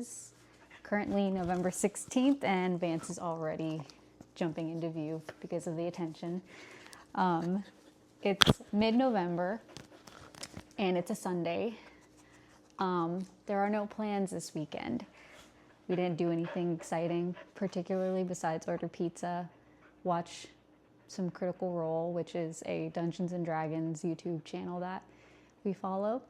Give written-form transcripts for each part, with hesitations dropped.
is currently November 16th and Vance is already jumping into view because of the attention. It's mid-November and it's a Sunday. There are no plans this weekend. We didn't do anything exciting, particularly besides order pizza, watch some Critical Role, which is a Dungeons and Dragons YouTube channel that we follow.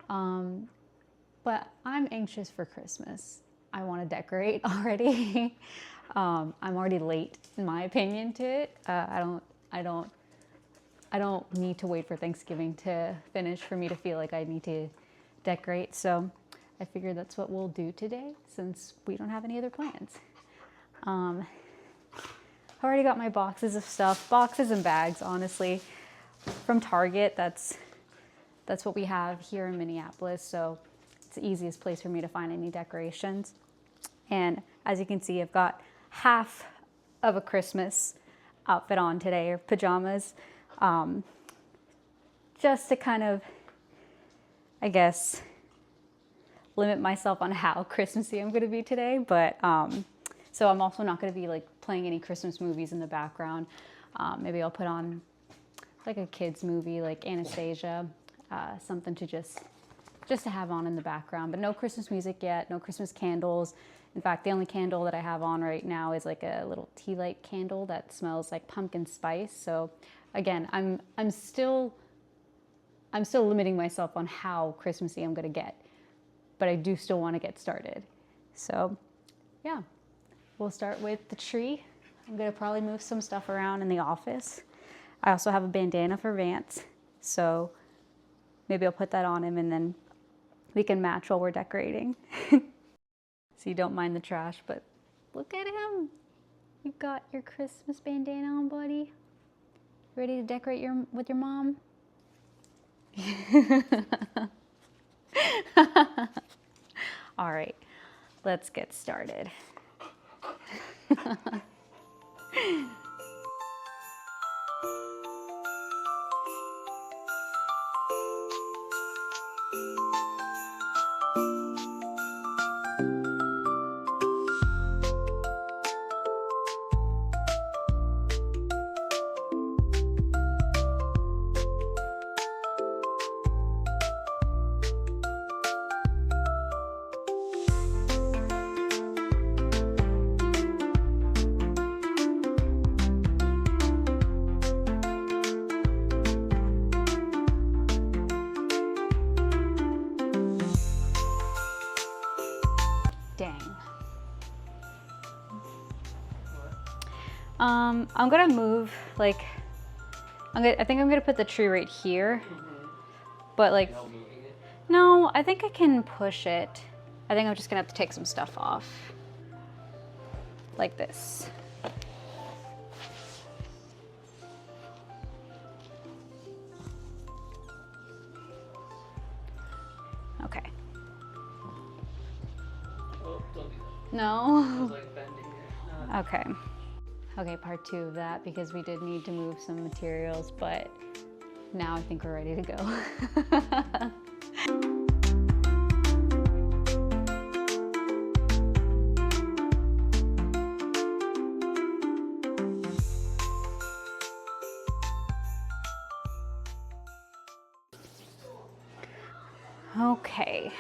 But I'm anxious for Christmas. I want to decorate already. I'm already late, in my opinion, to it. I don't need to wait for Thanksgiving to finish for me to feel like I need to decorate. So I figured that's what we'll do today since we don't have any other plans. I already got my boxes of stuff, boxes and bags, honestly, from Target. That's what we have here in Minneapolis. So it's the easiest place for me to find any decorations. And as you can see, I've got half of a Christmas outfit on today, or pajamas, just to kind of, I guess, limit myself on how Christmassy I'm gonna be today. But so I'm also not gonna be like playing any Christmas movies in the background. Maybe I'll put on like a kid's movie like Anastasia, something to just to have on in the background, but no Christmas music yet, no Christmas candles. In fact, the only candle that I have on right now is like a little tea light candle that smells like pumpkin spice. So again, I'm still limiting myself on how Christmassy I'm gonna get, but I do still want to get started. So yeah, we'll start with the tree. I'm gonna probably move some stuff around in the office. I also have a bandana for Vance, so maybe I'll put that on him and then we can match while we're decorating. So you don't mind the trash, but look at him. You got your Christmas bandana on, buddy. Ready to decorate with your mom? All right, let's get started. Dang. I'm gonna move, like, I think I'm gonna put the tree right here, but like, no, I think I can push it. I think I'm just gonna have to take some stuff off, like this. Okay. Oh, don't do that. No? I was like bending it. Okay. Okay, part 2 of that, because we did need to move some materials, but now I think we're ready to go. Okay.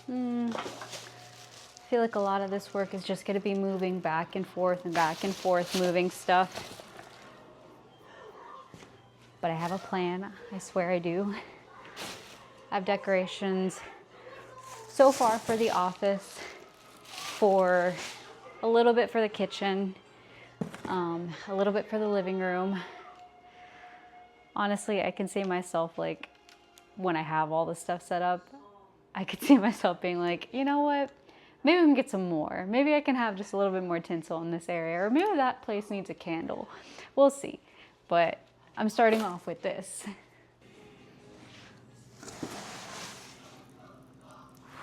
I feel like a lot of this work is just going to be moving back and forth, moving stuff. But I have a plan. I swear I do. I have decorations so far for the office, for a little bit for the kitchen, a little bit for the living room. Honestly, I can see myself, like, when I have all this stuff set up, I could see myself being like, you know what? Maybe we can get some more. Maybe I can have just a little bit more tinsel in this area, or maybe that place needs a candle. We'll see. But I'm starting off with this.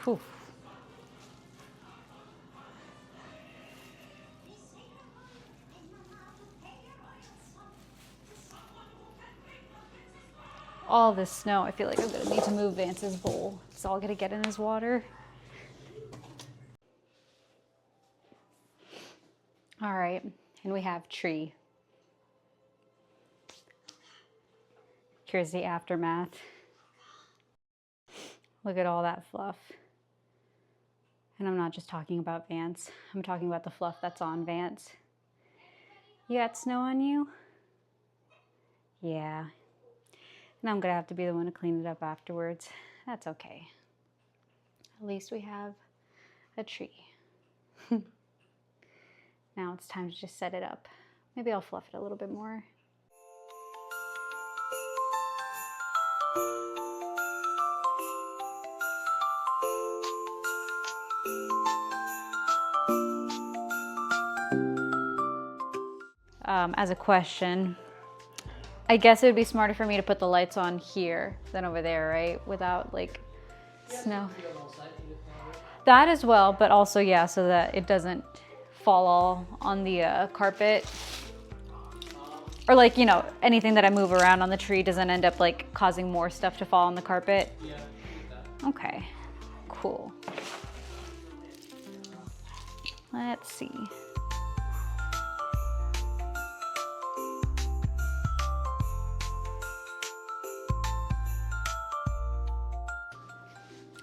Whew. all this snow, I feel like I'm gonna need to move Vance's bowl. It's all gonna get in his water. All right, and we have tree. Here's the aftermath. Look at all that fluff. And I'm not just talking about Vance. I'm talking about the fluff that's on Vance. You got snow on you? Yeah. And I'm gonna have to be the one to clean it up afterwards. That's okay. At least we have a tree. Now it's time to just set it up. Maybe I'll fluff it a little bit more. As a question, I guess it would be smarter for me to put the lights on here than over there, right? Without like snow. That as well, but also, yeah, so that it doesn't fall all on the carpet. Or like, you know, anything that I move around on the tree doesn't end up like causing more stuff to fall on the carpet. Yeah, Okay, cool. Let's see.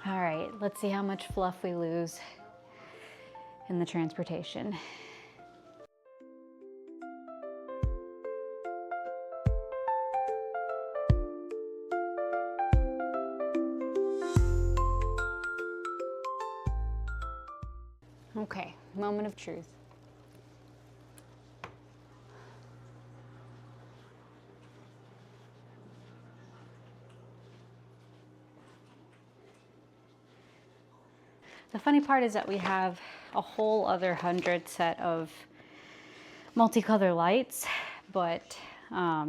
All right, let's see how much fluff we lose in the transportation. Okay, moment of truth. The funny part is that we have a whole other 100 set of multicolor lights, but I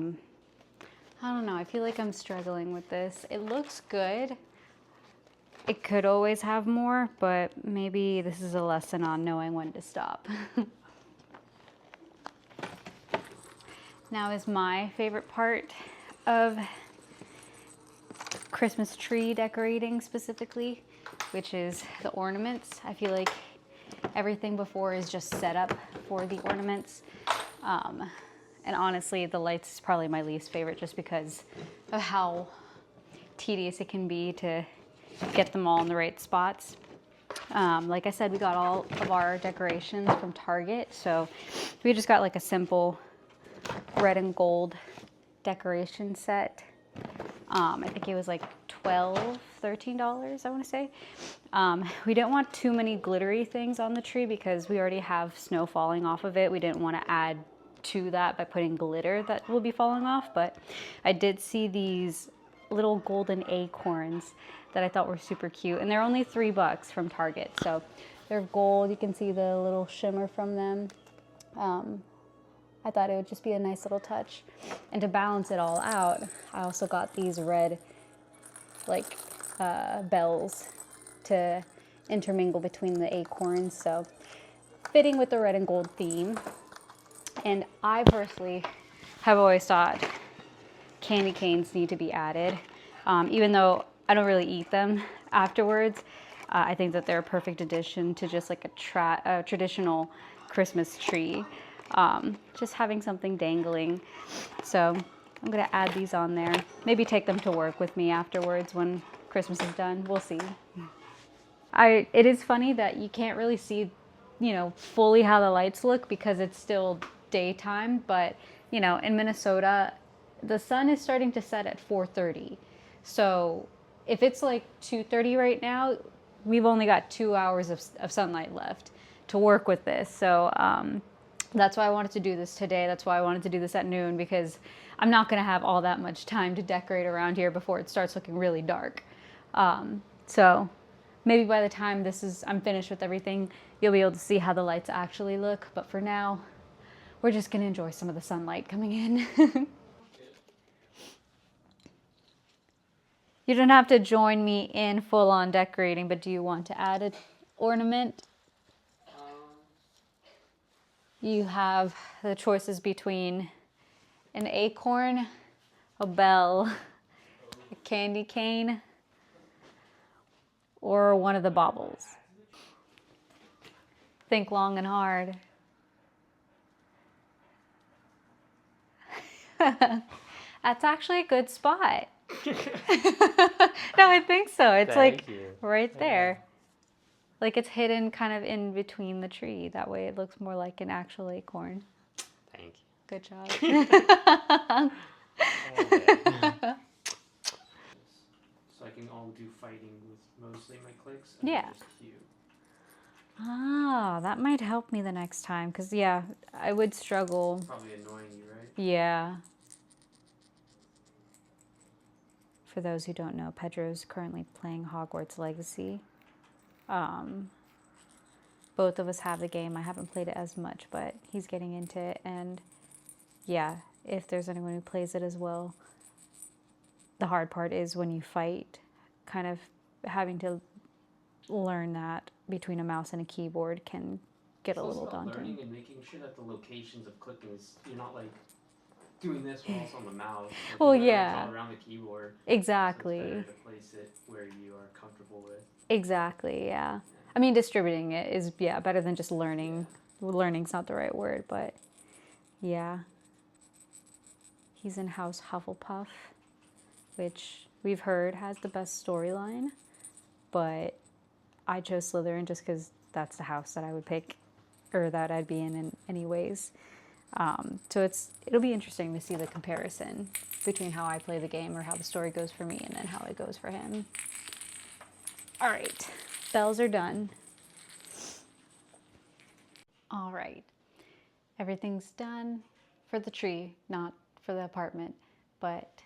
don't know, I feel like I'm struggling with this. It looks good. It could always have more, but maybe this is a lesson on knowing when to stop. Now is my favorite part of Christmas tree decorating specifically, which is the ornaments. I feel like everything before is just set up for the ornaments. And honestly, the lights is probably my least favorite just because of how tedious it can be to get them all in the right spots. Like I said, we got all of our decorations from Target. So we just got like a simple red and gold decoration set. I think it was like $12, $13, I want to say. We didn't want too many glittery things on the tree because we already have snow falling off of it. We didn't want to add to that by putting glitter that will be falling off, but I did see these little golden acorns that I thought were super cute, and they're only $3 from Target. So they're gold. You can see the little shimmer from them. I thought it would just be a nice little touch. And to balance it all out, I also got these red like bells to intermingle between the acorns. So fitting with the red and gold theme. And I personally have always thought candy canes need to be added. Even though I don't really eat them afterwards, I think that they're a perfect addition to just like a traditional Christmas tree. Just having something dangling. So I'm gonna add these on there. Maybe take them to work with me afterwards when Christmas is done. We'll see. It is funny that you can't really see, you know, fully how the lights look because it's still daytime, but you know, in Minnesota, the sun is starting to set at 4:30. So if it's like 2:30 right now, we've only got 2 hours of sunlight left to work with this. So that's why I wanted to do this today. That's why I wanted to do this at noon, because I'm not gonna have all that much time to decorate around here before it starts looking really dark. So maybe by the time I'm finished with everything, you'll be able to see how the lights actually look. But for now, we're just gonna enjoy some of the sunlight coming in. You don't have to join me in full-on decorating, but do you want to add an ornament? You have the choices between an acorn, a bell, candy cane, or one of the baubles? Think long and hard. That's actually a good spot. No, I think so. It's Thank like you. right there. Like it's hidden kind of in between the tree. That way it looks more like an actual acorn. Thank you. Good job. So I can all do fighting with mostly my clicks. And Yeah. then just Q. Ah, that might help me the next time. Because, yeah, I would struggle. Probably annoying you, right? Yeah. For those who don't know, Pedro's currently playing Hogwarts Legacy. Both of us have the game. I haven't played it as much, but he's getting into it. And yeah, if there's anyone who plays it as well, the hard part is when you fight, kind of having to learn that between a mouse and a keyboard can get a little daunting. Learning and making sure that the locations of clicking is, you're not like doing this while it's on the mouse. Like, Well, you gotta, yeah. like, draw around the keyboard. Exactly. So it's better to place it where you are comfortable with. Exactly, yeah. I mean, distributing it is, yeah, better than just learning. Learning's not the right word, but yeah. He's in House Hufflepuff, which we've heard has the best storyline, but I chose Slytherin just because that's the house that I would pick, or that I'd be in anyways. So it'll be interesting to see the comparison between how I play the game or how the story goes for me and then how it goes for him. All right, bells are done. All right, everything's done for the tree, not for the apartment, but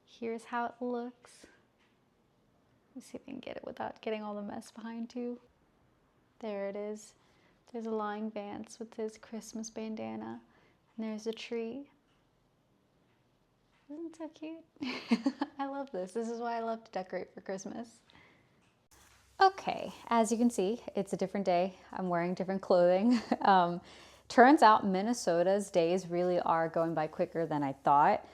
here's how it looks. Let's see if we can get it without getting all the mess behind too. There it is. There's a lying Vance with his Christmas bandana, and there's a tree. Isn't it so cute? I love this. This is why I love to decorate for Christmas. Okay, as you can see, it's a different day. I'm wearing different clothing. Turns out Minnesota's days really are going by quicker than I thought,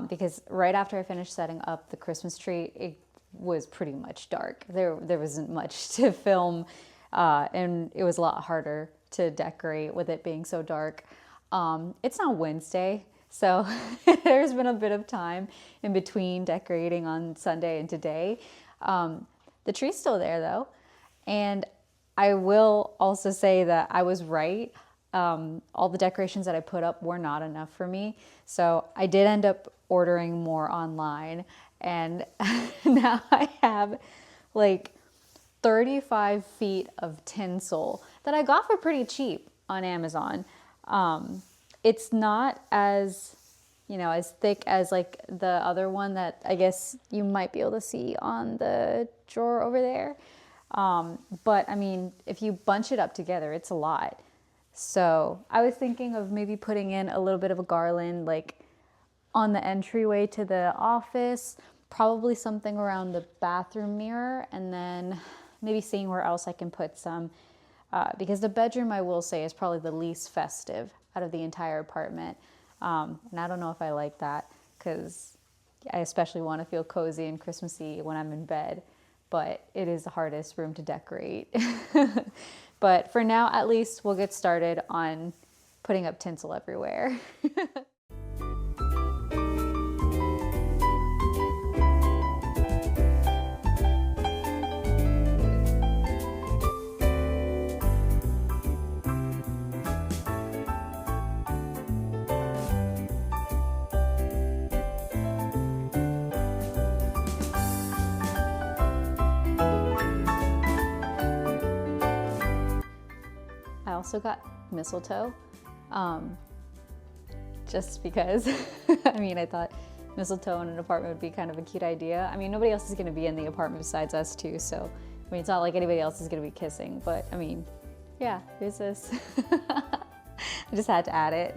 because right after I finished setting up the Christmas tree, it was pretty much dark. There wasn't much to film, and it was a lot harder to decorate with it being so dark. It's now Wednesday, so there's been a bit of time in between decorating on Sunday and today. The tree's still there though, and I will also say that I was right. All the decorations that I put up were not enough for me, so I did end up ordering more online, and now I have like 35 feet of tinsel that I got for pretty cheap on Amazon. It's not as, as thick as like the other one that I guess you might be able to see on the drawer over there. But I mean, if you bunch it up together, it's a lot. So I was thinking of maybe putting in a little bit of a garland, like on the entryway to the office, probably something around the bathroom mirror, and then maybe seeing where else I can put some, because the bedroom, I will say, is probably the least festive out of the entire apartment. And I don't know if I like that, because I especially want to feel cozy and Christmassy when I'm in bed, but it is the hardest room to decorate. But for now, at least, we'll get started on putting up tinsel everywhere. I also got mistletoe, just because, I mean, I thought mistletoe in an apartment would be kind of a cute idea. I mean, nobody else is going to be in the apartment besides us two, so, I mean, it's not like anybody else is going to be kissing, but, I mean, yeah, here's this. I just had to add it.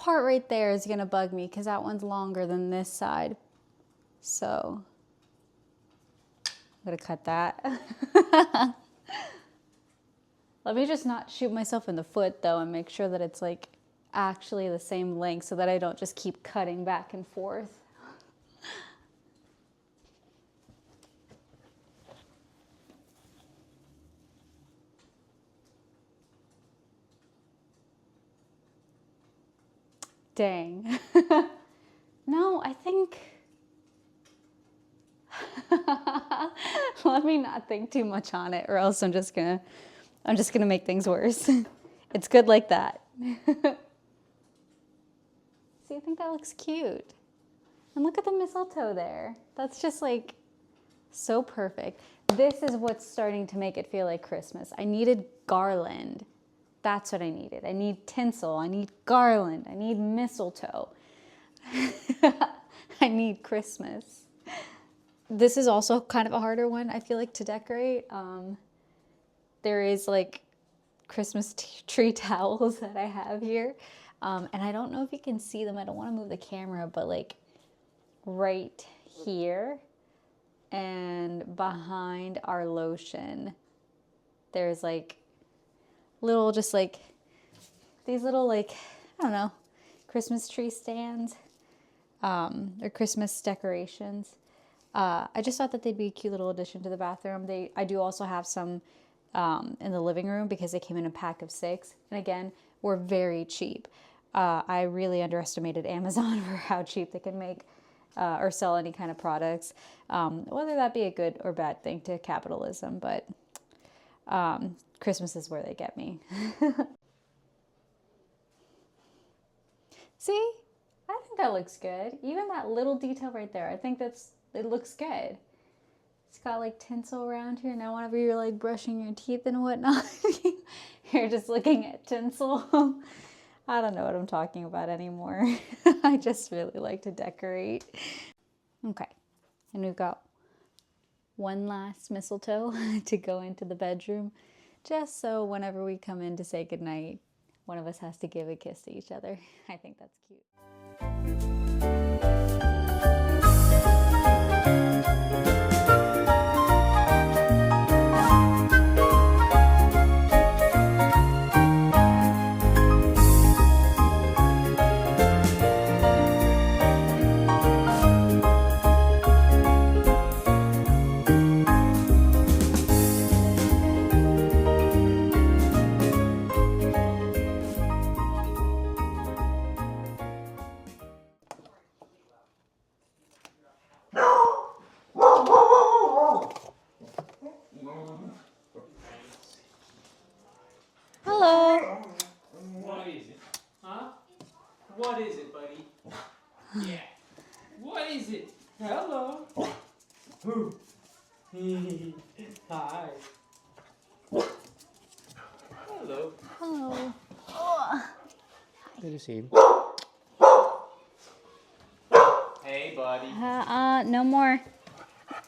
part right there is gonna bug me because that one's longer than this side. So I'm gonna cut that. Let me just not shoot myself in the foot though and make sure that it's like actually the same length so that I don't just keep cutting back and forth. Dang. No, I think, let me not think too much on it or else I'm just gonna make things worse. It's good like that. See, I think that looks cute. And look at the mistletoe there. That's just like so perfect. This is what's starting to make it feel like Christmas. I needed garland. That's what I needed. I need tinsel. I need garland. I need mistletoe. I need Christmas. This is also kind of a harder one, I feel like, to decorate. There is like Christmas tree towels that I have here. And I don't know if you can see them. I don't want to move the camera, but like right here and behind our lotion, there's like little, just like these little, like, I don't know, Christmas tree stands or Christmas decorations. I just thought that they'd be a cute little addition to the bathroom. I do also have some in the living room because they came in a pack of 6. And again, we're very cheap. I really underestimated Amazon for how cheap they can make or sell any kind of products, whether that be a good or bad thing to capitalism, but Christmas is where they get me. See, I think that looks good. Even that little detail right there, I think it looks good. It's got like tinsel around here. Now whenever you're like brushing your teeth and whatnot, you're just looking at tinsel. I don't know what I'm talking about anymore. I just really like to decorate. Okay, and we've got one last mistletoe to go into the bedroom, just so whenever we come in to say goodnight, one of us has to give a kiss to each other. I think that's cute. Hello. What is it? Huh? What is it, buddy? Yeah. What is it? Hello. Hi. Hello. Hello. Oh. Good to see you. Hey, buddy. No more.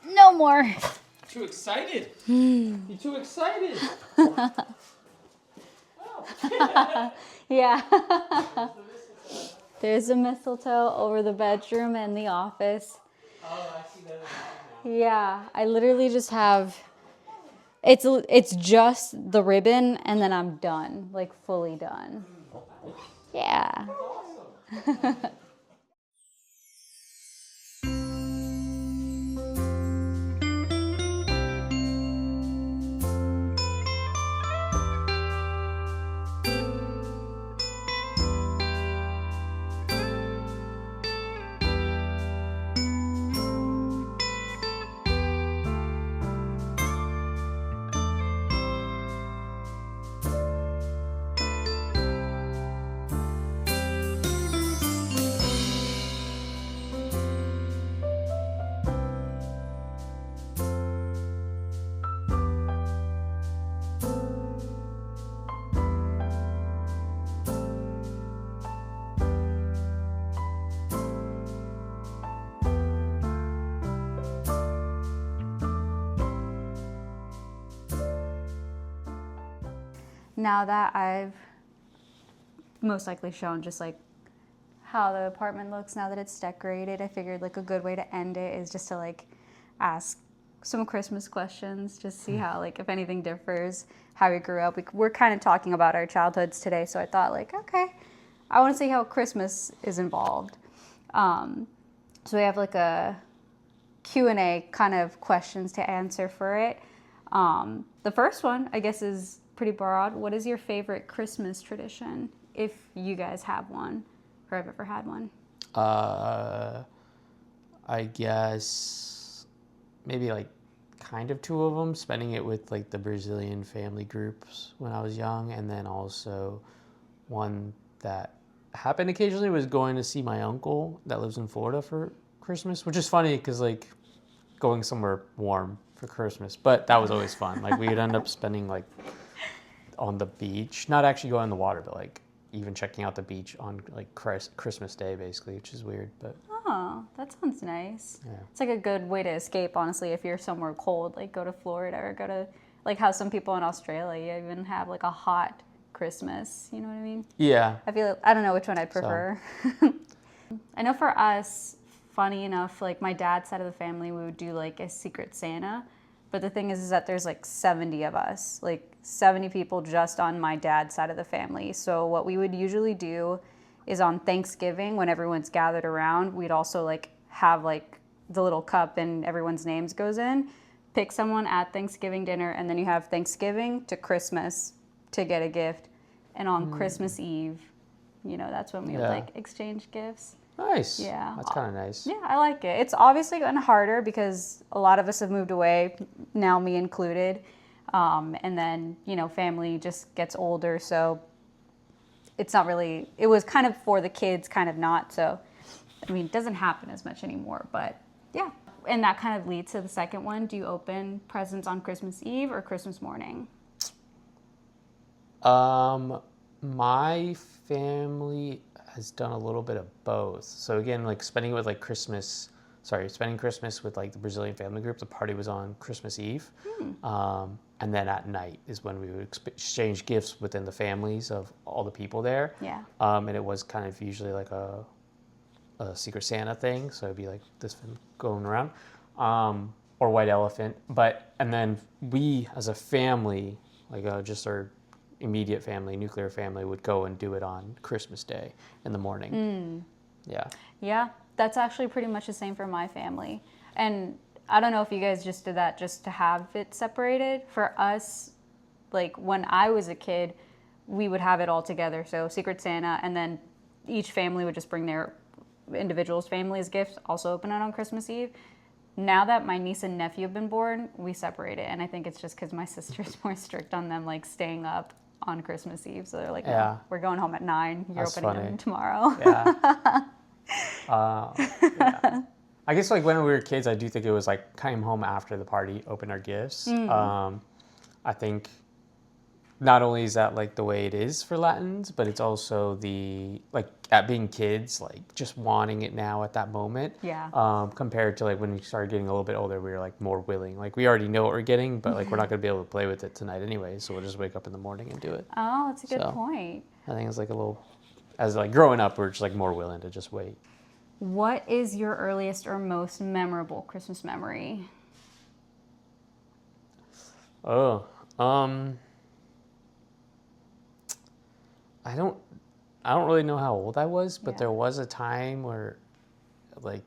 No more. Too excited. You're too excited. Yeah. There's a mistletoe over the bedroom and the office. Oh, I see that now. Yeah, I literally just have, it's just the ribbon and then I'm done, like fully done. Yeah. Awesome. Now that I've most likely shown just like how the apartment looks now that it's decorated. I figured like a good way to end it is just to like ask some Christmas questions, just see how like if anything differs, how we grew up. We're kind of talking about our childhoods today, so I thought like, okay, I want to see how Christmas is involved. So we have like a Q&A kind of questions to answer for it. The first one, I guess, is pretty broad. What is your favorite Christmas tradition, if you guys have one, or have ever had one? I guess maybe like kind of two of them, spending it with like the Brazilian family groups when I was young, and then also one that happened occasionally was going to see my uncle that lives in Florida for Christmas, which is funny because like going somewhere warm for Christmas, but that was always fun. Like we'd end up spending like on the beach, not actually going in the water, but like even checking out the beach on like Christmas Day basically, which is weird, but Oh, that sounds nice. yeah. It's like a good way to escape, honestly, if you're somewhere cold, like go to Florida or go to, like how some people in Australia even have like a hot Christmas, you know what I mean? Yeah. I feel, I don't know which one I'd prefer. I know for us, funny enough, like my dad's side of the family, we would do like a Secret Santa. But the thing is that there's like 70 of us, like 70 people just on my dad's side of the family. So what we would usually do is on Thanksgiving, when everyone's gathered around, we'd also like have like the little cup and everyone's names goes in, pick someone at Thanksgiving dinner, and then you have Thanksgiving to Christmas to get a gift. And on Christmas Eve, you know, that's when we would like exchange gifts. Nice. Yeah. That's kind of nice. Yeah, I like it. It's obviously gotten harder because a lot of us have moved away, now me included. And then, you know, family just gets older, so it's not really, it was kind of for the kids, kind of not. So, I mean, it doesn't happen as much anymore, but yeah. And that kind of leads to the second one. Do you open presents on Christmas Eve or Christmas morning? My family has done a little bit of both. So again, like spending Christmas with like the Brazilian family group. The party was on Christmas Eve. And then at night is when we would exchange gifts within the families of all the people there. Yeah. And it was kind of usually like a Secret Santa thing. So it'd be like this thing going around, or White Elephant. And then we as a family, like just our immediate family, nuclear family, would go and do it on Christmas Day in the morning. Yeah. Yeah, that's actually pretty much the same for my family. And I don't know if you guys just did that just to have it separated. For us, like when I was a kid, we would have it all together. So Secret Santa, and then each family would just bring their individual's family's gifts, also open it on Christmas Eve. Now that my niece and nephew have been born, we separate it. And I think it's just because my sister's more strict on them, like staying up on Christmas Eve. So they're like, no, we're going home at 9. You're That's opening funny. them tomorrow. Yeah. Yeah. I guess like when we were kids, I do think it was like came home after the party, open our gifts. I think not only is that like the way it is for Latins, but it's also the like at being kids, like just wanting it now at that moment. Yeah. Compared to like when we started getting a little bit older, we were like more willing. Like we already know what we're getting, but like we're not gonna be able to play with it tonight anyway. So we'll just wake up in the morning and do it. Oh, that's a good So, point. I think it's like a little, as like growing up, we're just like more willing to just wait. What is your earliest or most memorable Christmas memory? Oh, I don't really know how old I was, but there was a time where, like,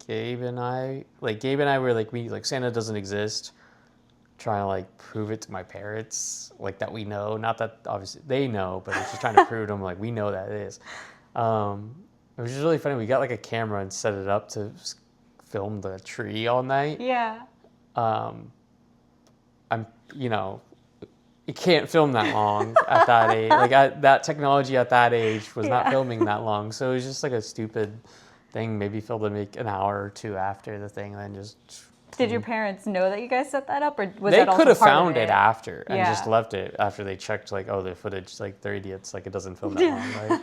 Gabe and I were like Santa doesn't exist, trying to like prove it to my parents, like that we know, not that obviously they know, but it's just trying to prove to them like we know that it is. It was just really funny. We got like a camera and set it up to film the tree all night. Yeah. You can't film that long at that age. Like that technology at that age was not filming that long. So it was just like a stupid thing. Maybe filmed like an hour or two after the thing, and then just. Did your parents know that you guys set that up, or was They that also could have part of found it after and just Yeah. left it after they checked like, oh, the footage, like they're idiots, like it doesn't film that long,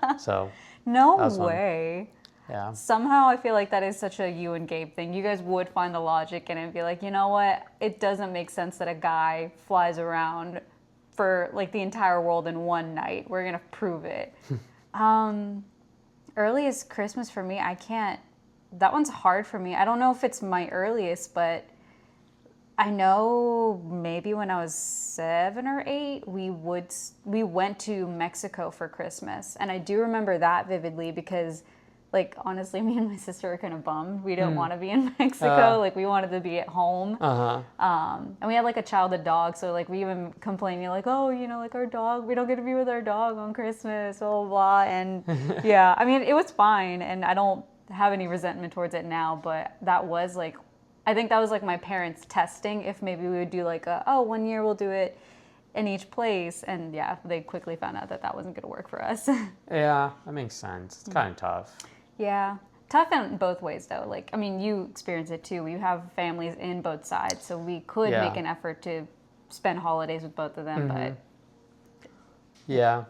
right? So No That was fun. way. yeah. Somehow I feel like that is such a you and Gabe thing. You guys would find the logic in it and be like, you know what? It doesn't make sense that a guy flies around for like the entire world in one night. We're gonna prove it. Earliest Christmas for me, I can't. That one's hard for me. I don't know if it's my earliest, but I know maybe when I was 7 or 8, we went to Mexico for Christmas, and I do remember that vividly because, like, honestly, me and my sister were kind of bummed. We didn't want to be in Mexico. Like, we wanted to be at home. And we had, like, a childhood dog, so, like, we even complained, like, oh, like, our dog, we don't get to be with our dog on Christmas, blah, blah, blah. And, yeah, I mean, it was fine, and I don't have any resentment towards it now, but that was, like, I think that was, like, my parents testing if maybe we would do, like, 1 year we'll do it in each place. And, yeah, they quickly found out that wasn't going to work for us. Yeah, that makes sense. It's kind of tough. Yeah. Tough in both ways, though. Like, I mean, you experience it, too. You have families in both sides, so we could make an effort to spend holidays with both of them, but... Yeah.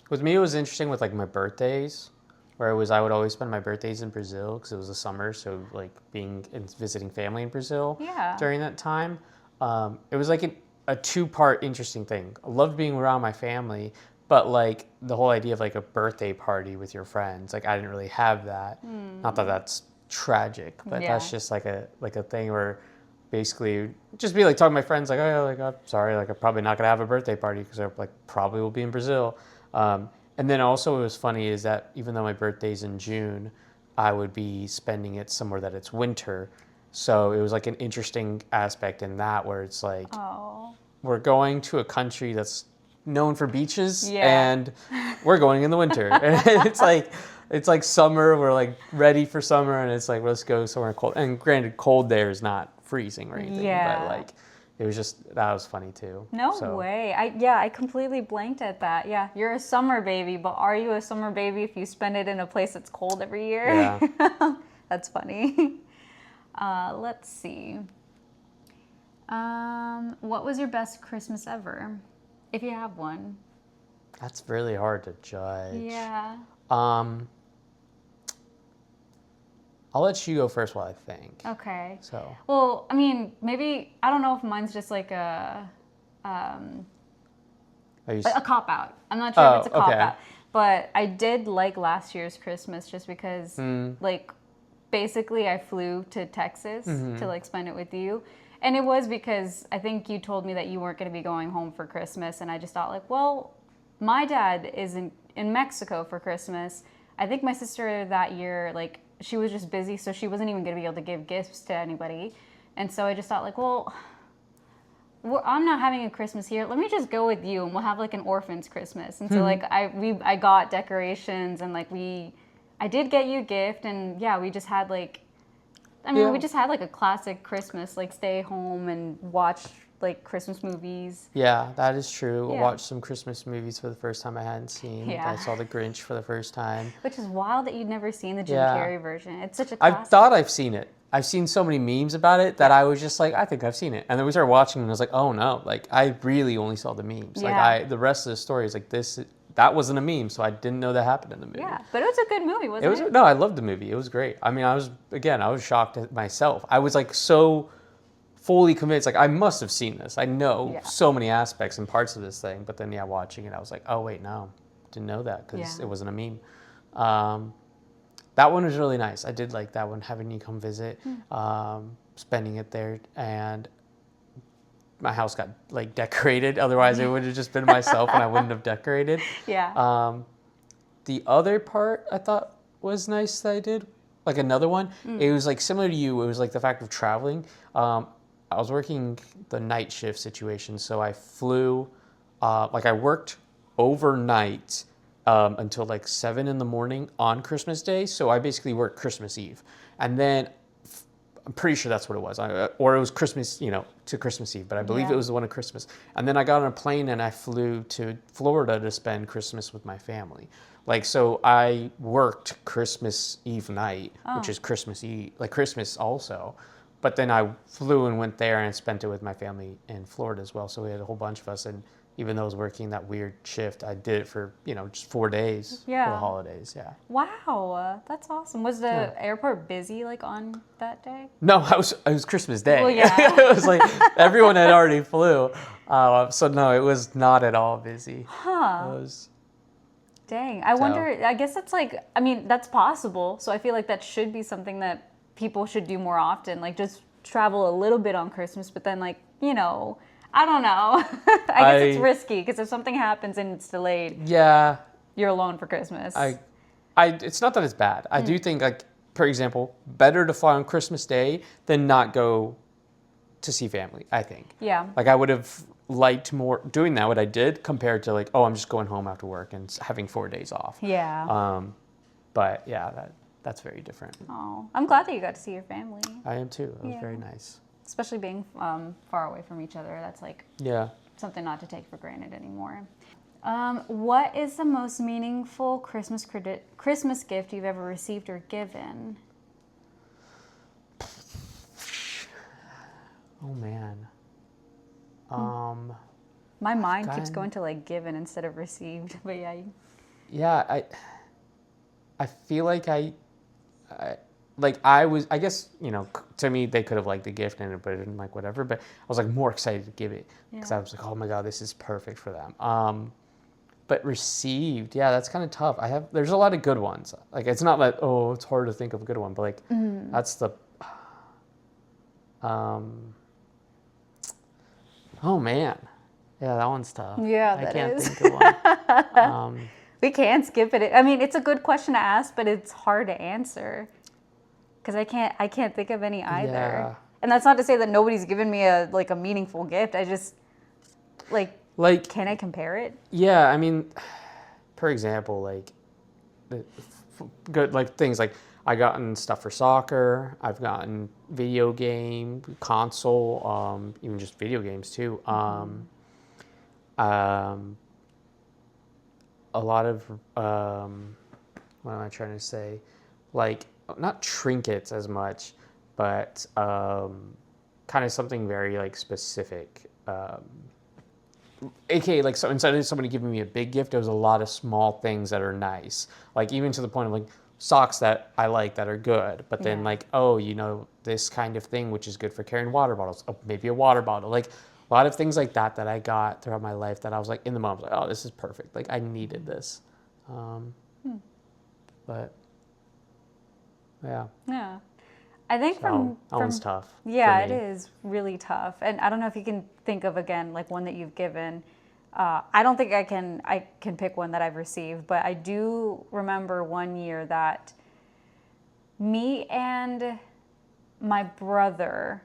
With me, it was interesting with, like, my birthdays, where I would always spend my birthdays in Brazil because it was the summer, so, like, being and visiting family in Brazil during that time. It was, like, a two-part interesting thing. I loved being around my family, but, like, the whole idea of, like, a birthday party with your friends, like, I didn't really have that. Not that that's tragic, but that's just, like a thing where basically just be, like, talking to my friends, like, oh, like, I'm sorry, like, I'm probably not going to have a birthday party because I, like, probably will be in Brazil. And then also what was funny is that even though my birthday's in June, I would be spending it somewhere that it's winter. So it was, like, an interesting aspect in that where it's, like, we're going to a country that's known for beaches and we're going in the winter. And it's like summer, we're, like, ready for summer, and it's like, let's go somewhere cold. And granted, cold there is not freezing or anything, but, like, it was just, that was funny too. No way. I completely blanked at that. Yeah, you're a summer baby, but are you a summer baby if you spend it in a place that's cold every year? Yeah. That's funny. Let's see. What was your best Christmas ever? If you have one. That's really hard to judge. Yeah. I'll let you go first while I think. Okay. So. Well, I mean, maybe, I don't know if mine's just like a cop-out. I'm not sure if it's a cop-out. But I did like last year's Christmas just because, like, basically I flew to Texas to, like, spend it with you. And it was because I think you told me that you weren't going to be going home for Christmas. And I just thought, like, well, my dad is in Mexico for Christmas. I think my sister that year, like, she was just busy, so she wasn't even going to be able to give gifts to anybody. And so I just thought, like, well, I'm not having a Christmas here. Let me just go with you, and we'll have, like, an orphan's Christmas. And so, like, I got decorations, and, like, I did get you a gift, and, yeah, we just had, like, we just had, like, a classic Christmas, like, stay home and watch, like, Christmas movies. Yeah, that is true. I watched some Christmas movies for the first time I hadn't seen. I saw The Grinch for the first time. Which is wild that you'd never seen the Jim Carrey version. It's such a classic. I thought I've seen it. I've seen so many memes about it that I was just like, I think I've seen it. And then we started watching and I was like, oh no, like, I really only saw the memes. Like, the rest of the story is like that wasn't a meme, so I didn't know that happened in the movie. Yeah, but it was a good movie, wasn't it? No, I loved the movie. It was great. I mean, I was shocked at myself. I was, like, so fully convinced, like, I must have seen this. I know so many aspects and parts of this thing, but then, watching it, I was like, oh, wait, no, didn't know that because it wasn't a meme. That one was really nice. I did like that one, having you come visit, spending it there, and my house got, like, decorated. Otherwise, it would have just been myself and I wouldn't have decorated. Yeah. The other part I thought was nice that I did, like, another one, it was, like, similar to you. It was, like, the fact of traveling. I was working the night shift situation, so I flew, like, I worked overnight until, like, 7 in the morning on Christmas Day. So I basically worked Christmas Eve. And then I'm pretty sure that's what it was. Or it was Christmas, to Christmas Eve, but I believe it was the one of Christmas. And then I got on a plane and I flew to Florida to spend Christmas with my family. Like, so I worked Christmas Eve night, which is Christmas Eve, like Christmas also. But then I flew and went there and spent it with my family in Florida as well. So we had a whole bunch of us. And even though I was working that weird shift, I did it for, just 4 days for the holidays. Yeah. Wow. That's awesome. Was the airport busy, like, on that day? No, it was Christmas Day. Well, yeah. It was like everyone had already flew. So no, it was not at all busy. Huh. Dang. I wonder, I guess that's like, I mean, that's possible. So I feel like that should be something that people should do more often. Like just travel a little bit on Christmas, but then like, you know, I don't know. I guess it's risky because if something happens and it's delayed, Yeah. you're alone for Christmas. It's not that it's bad. I do think, like, for example, better to fly on Christmas Day than not go to see family, I think. Yeah. Like, I would have liked more doing that, what I did, compared to, like, oh, I'm just going home after work and having 4 days off. Yeah. But, yeah, that's very different. Oh, I'm glad that you got to see your family. I am, too. It was Yeah. very nice. Especially being far away from each other. That's like something not to take for granted anymore. What is the most meaningful Christmas gift you've ever received or given? Oh, man. My mind keeps going to like given instead of received, but yeah. Yeah, I feel like I guess, you know, to me, they could have liked the gift and put it in like whatever, but I was like more excited to give it because I was like, oh my God, this is perfect for them. But received, yeah, that's kind of tough. There's a lot of good ones. Like, it's not like, oh, it's hard to think of a good one, but like, that's the, oh man. Yeah, that one's tough. Yeah, I that can't is. think of one. We can skip it. I mean, it's a good question to ask, but it's hard to answer because I can't think of any either. Yeah. And that's not to say that nobody's given me a meaningful gift. I just like, can I compare it? Yeah, I mean, for example, like good like things like I gotten stuff for soccer. I've gotten video game, console, even just video games too. A lot of what am I trying to say? Like not trinkets as much, but kind of something very like specific. AKA, like, so instead of somebody giving me a big gift, it was a lot of small things that are nice. Like, even to the point of, like, socks that I like that are good. But then, like, oh, you know, this kind of thing, which is good for carrying water bottles. Oh, maybe a water bottle. Like, a lot of things like that that I got throughout my life that I was, like, in the moment, like, oh, this is perfect. Like, I needed this. But, yeah. Yeah. I think That one's tough. Yeah, for it me. is really tough. And I don't know if you can think of, again, like one that you've given. I don't think I can pick one that I've received, but I do remember one year that me and my brother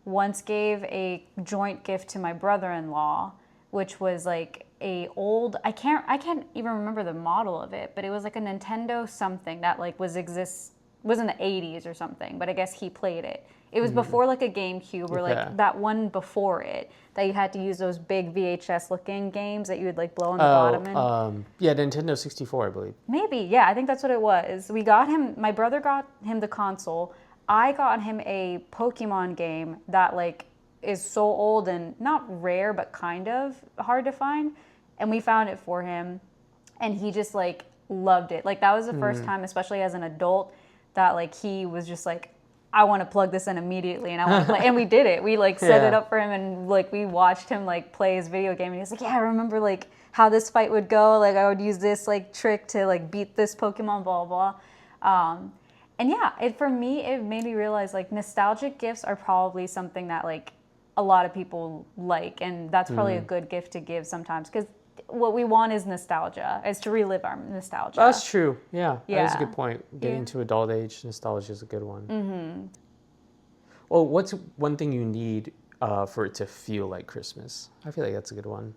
once gave a joint gift to my brother-in-law, which was like I can't even remember the model of it, but it was like a Nintendo something that like was in the 80s or something, but I guess he played it. It was before like a GameCube or like that one before it that you had to use those big VHS looking games that you would like blow on the bottom in. Yeah, Nintendo 64, I believe. Maybe, yeah, I think that's what it was. My brother got him the console. I got him a Pokemon game that like is so old and not rare, but kind of hard to find. And we found it for him and he just like loved it. Like that was the first time, especially as an adult, that like he was just like, I want to plug this in immediately and I want to play. And we did it. We like set it up for him and like we watched him like play his video game and he was like, yeah, I remember like how this fight would go. Like I would use this like trick to like beat this Pokemon, blah, blah. And yeah, for me, it made me realize like nostalgic gifts are probably something that like a lot of people like. And that's probably a good gift to give sometimes because what we want is nostalgia, is to relive our nostalgia. That's true. Yeah, that is a Yeah. good point. Getting to adult age, nostalgia is a good one. Well, what's one thing you need for it to feel like Christmas? I feel like that's a good one.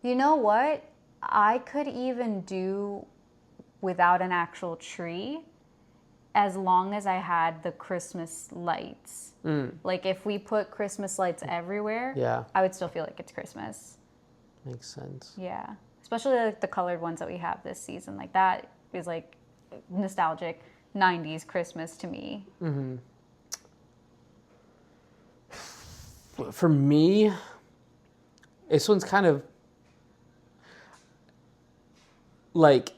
You know what? I could even do without an actual tree as long as I had the Christmas lights. Like if we put Christmas lights everywhere, Yeah. I would still feel like it's Christmas. Makes sense. Yeah. Especially like the colored ones that we have this season. Like that is like nostalgic 90s Christmas to me. For me, this one's kind of like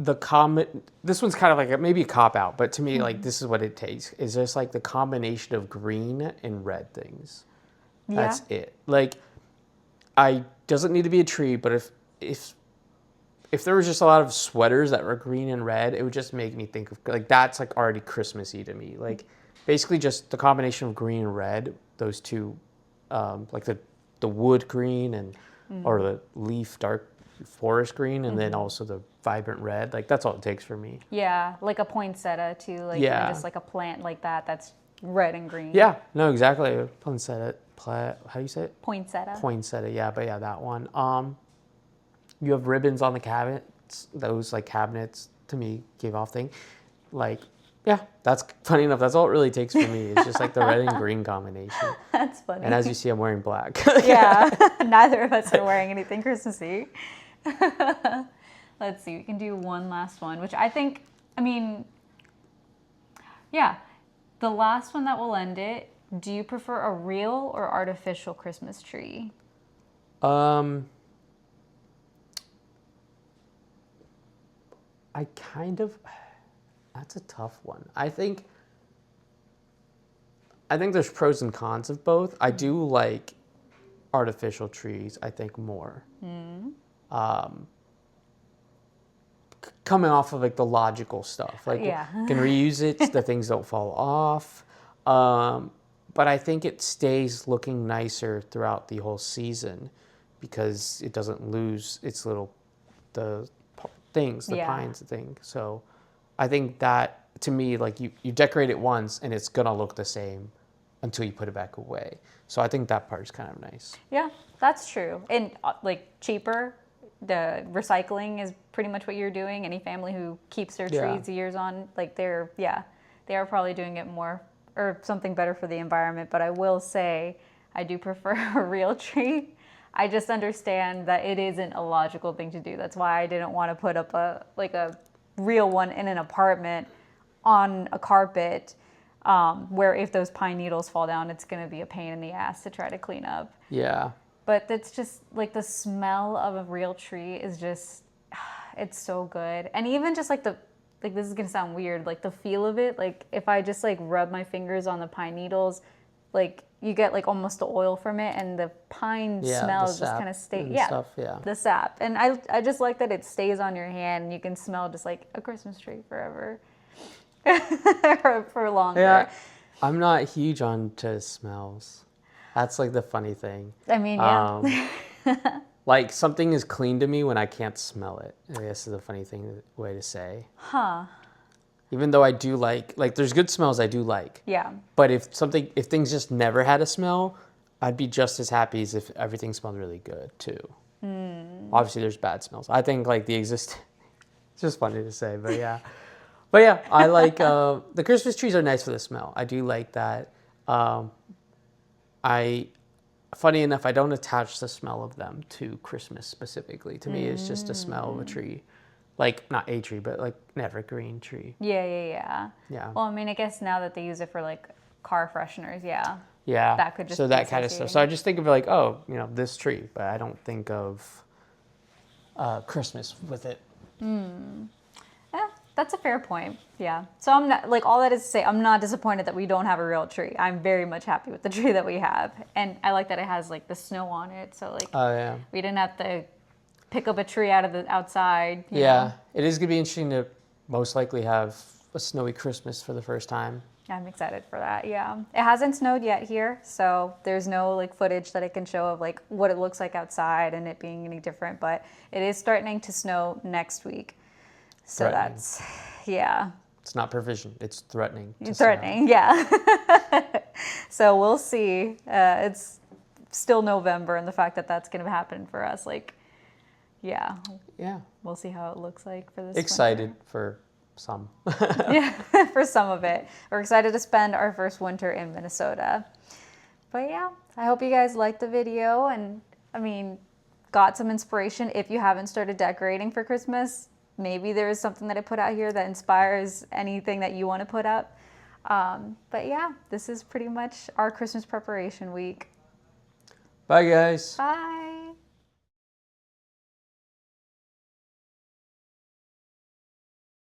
this one's kind of like maybe a cop out, but to me, like this is what it takes. Is just like the combination of green and red things. That's it. Like, doesn't need to be a tree, but if if there was just a lot of sweaters that were green and red, it would just make me think of like that's like already Christmassy to me. Like basically just the combination of green and red, those two, like the wood green and or the leaf dark forest green, and then also the vibrant red. Like that's all it takes for me. Yeah, like a poinsettia too, like even just like a plant like that that's red and green. Yeah, no, exactly. Poinsettia, how do you say it? Poinsettia. Poinsettia, yeah, but yeah, that one. You have ribbons on the cabinets. Those like cabinets to me give off thing. Like, yeah, that's funny enough. That's all it really takes for me. It's just like the red and green combination. That's funny. And as you see, I'm wearing black. Yeah, neither of us are wearing anything Christmassy. Let's see, we can do one last one, which I think, I mean, yeah, the last one that will end it. Do you prefer a real or artificial Christmas tree? I kind of, that's a tough one. I think there's pros and cons of both. I do like artificial trees, I think, more. Coming off of like the logical stuff. Like, can reuse it, the things don't fall off. But I think it stays looking nicer throughout the whole season because it doesn't lose its little, the things, the pines thing. So I think that to me, like you decorate it once and it's gonna look the same until you put it back away. So I think that part is kind of nice. Yeah, that's true. And like cheaper, the recycling is pretty much what you're doing. Any family who keeps their trees years on, like they are probably doing it more or something better for the environment. But I will say I do prefer a real tree. I just understand that it isn't a logical thing to do. That's why I didn't want to put up a real one in an apartment on a carpet where if those pine needles fall down, it's going to be a pain in the ass to try to clean up. Yeah. But it's just like the smell of a real tree is just, it's so good. And even just like this is going to sound weird, like the feel of it, like if I just like rub my fingers on the pine needles, like you get like almost the oil from it and the pine smell just kind of stays. The sap. And I just like that it stays on your hand and you can smell just like a Christmas tree forever. for longer. Yeah, I'm not huge on to smells. That's like the funny thing. I mean, yeah. Like something is clean to me when I can't smell it. I guess is a funny way to say. Huh. Even though I do like there's good smells I do like. Yeah. But if things just never had a smell, I'd be just as happy as if everything smelled really good too. Obviously there's bad smells. I think like it's just funny to say, but yeah. But yeah, I like the Christmas trees are nice for the smell. I do like that. Funny enough, I don't attach the smell of them to Christmas specifically. To me, it's just a smell of a tree. Like, not a tree, but like an evergreen tree. Yeah. Well, I mean, I guess now that they use it for like car fresheners, yeah. That could just so be that kind of stuff. So I just think of like, oh, this tree, but I don't think of Christmas with it. Yeah, that's a fair point. Yeah. So I'm not, like, all that is to say, I'm not disappointed that we don't have a real tree. I'm very much happy with the tree that we have. And I like that it has like the snow on it. So like, we didn't have to pick up a tree out of the outside. You know? It is going to be interesting to most likely have a snowy Christmas for the first time. I'm excited for that. Yeah. It hasn't snowed yet here. So there's no like footage that I can show of like what it looks like outside and it being any different, but it is starting to snow next week. So that's, It's not provision. It's threatening. Threatening, So we'll see. It's still November, and the fact that that's going to happen for us, like, we'll see how it looks like for this. Excited winter. for some. For some of it. We're excited to spend our first winter in Minnesota. But yeah, I hope you guys liked the video, and I mean, got some inspiration. If you haven't started decorating for Christmas, maybe there is something that I put out here that inspires anything that you want to put up. But yeah, this is pretty much our Christmas preparation week. Bye, guys. Bye.